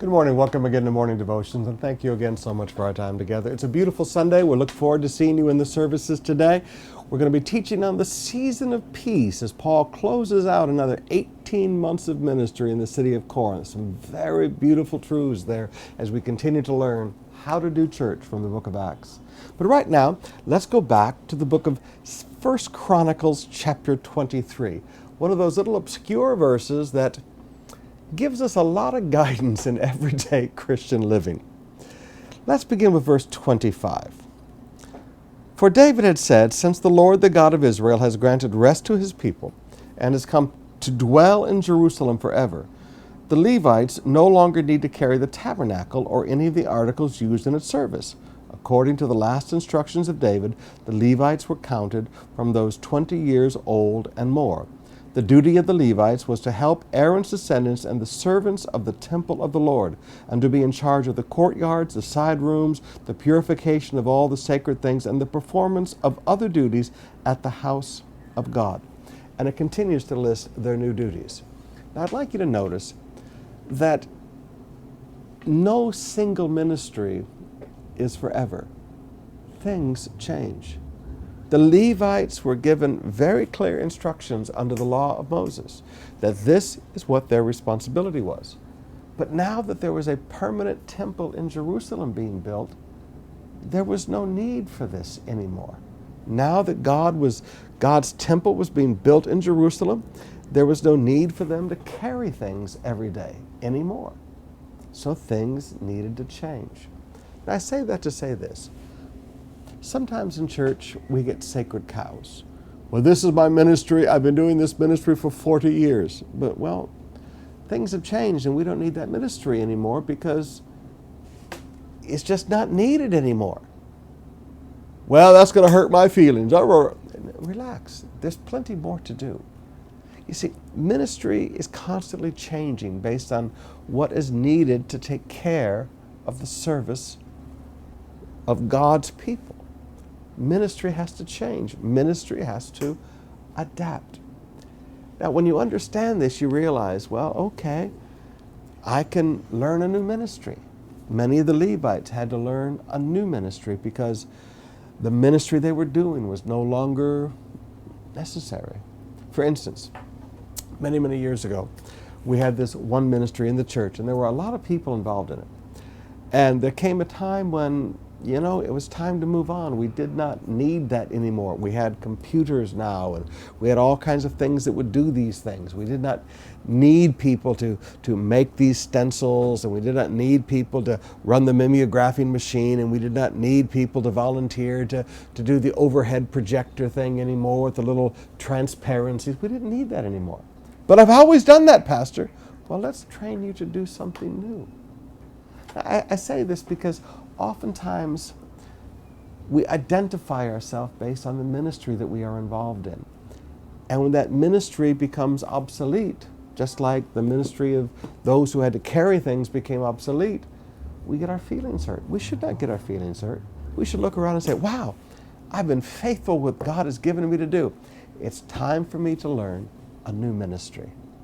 Good morning. Welcome again to Morning Devotions, and thank you again so much for our time together. It's a beautiful Sunday. We look forward to seeing you in the services today. We're going to be teaching on the season of peace as Paul closes out another 18 months of ministry in the city of Corinth. Some very beautiful truths there as we continue to learn how to do church from the book of Acts. But right now, let's go back to the book of 1 Chronicles chapter 23, one of those little obscure verses that gives us a lot of guidance in everyday Christian living. Let's begin with verse 25. For David had said, "Since the Lord, the God of Israel, has granted rest to his people and has come to dwell in Jerusalem forever, the Levites no longer need to carry the tabernacle or any of the articles used in its service. According to the last instructions of David, the Levites were counted from those 20 years old and more. The duty of the Levites was to help Aaron's descendants and the servants of the temple of the Lord, and to be in charge of the courtyards, the side rooms, the purification of all the sacred things, and the performance of other duties at the house of God." And it continues to list their new duties. Now I'd like you to notice that no single ministry is forever. Things change. The Levites were given very clear instructions under the law of Moses that this is what their responsibility was. But now that there was a permanent temple in Jerusalem being built, there was no need for this anymore. Now that God's temple was being built in Jerusalem, there was no need for them to carry things every day anymore. So things needed to change. Now I say that to say this. Sometimes in church, we get sacred cows. Well, this is my ministry. I've been doing this ministry for 40 years. But, well, things have changed and we don't need that ministry anymore because it's just not needed anymore. Well, that's going to hurt my feelings. Relax. There's plenty more to do. You see, ministry is constantly changing based on what is needed to take care of the service of God's people. Ministry has to change. Ministry has to adapt. Now, when you understand this, you realize, well, okay, I can learn a new ministry. Many of the Levites had to learn a new ministry because the ministry they were doing was no longer necessary. For instance, many, many years ago, we had this one ministry in the church, and there were a lot of people involved in it. And there came a time when it was time to move on. We did not need that anymore. We had computers now, and we had all kinds of things that would do these things. We did not need people to make these stencils, and we did not need people to run the mimeographing machine, and we did not need people to volunteer to do the overhead projector thing anymore with the little transparencies. We didn't need that anymore. But I've always done that, Pastor. Well, let's train you to do something new. I say this because oftentimes we identify ourselves based on the ministry that we are involved in. And when that ministry becomes obsolete, just like the ministry of those who had to carry things became obsolete, we get our feelings hurt. We should not get our feelings hurt. We should look around and say, wow, I've been faithful with what God has given me to do. It's time for me to learn a new ministry.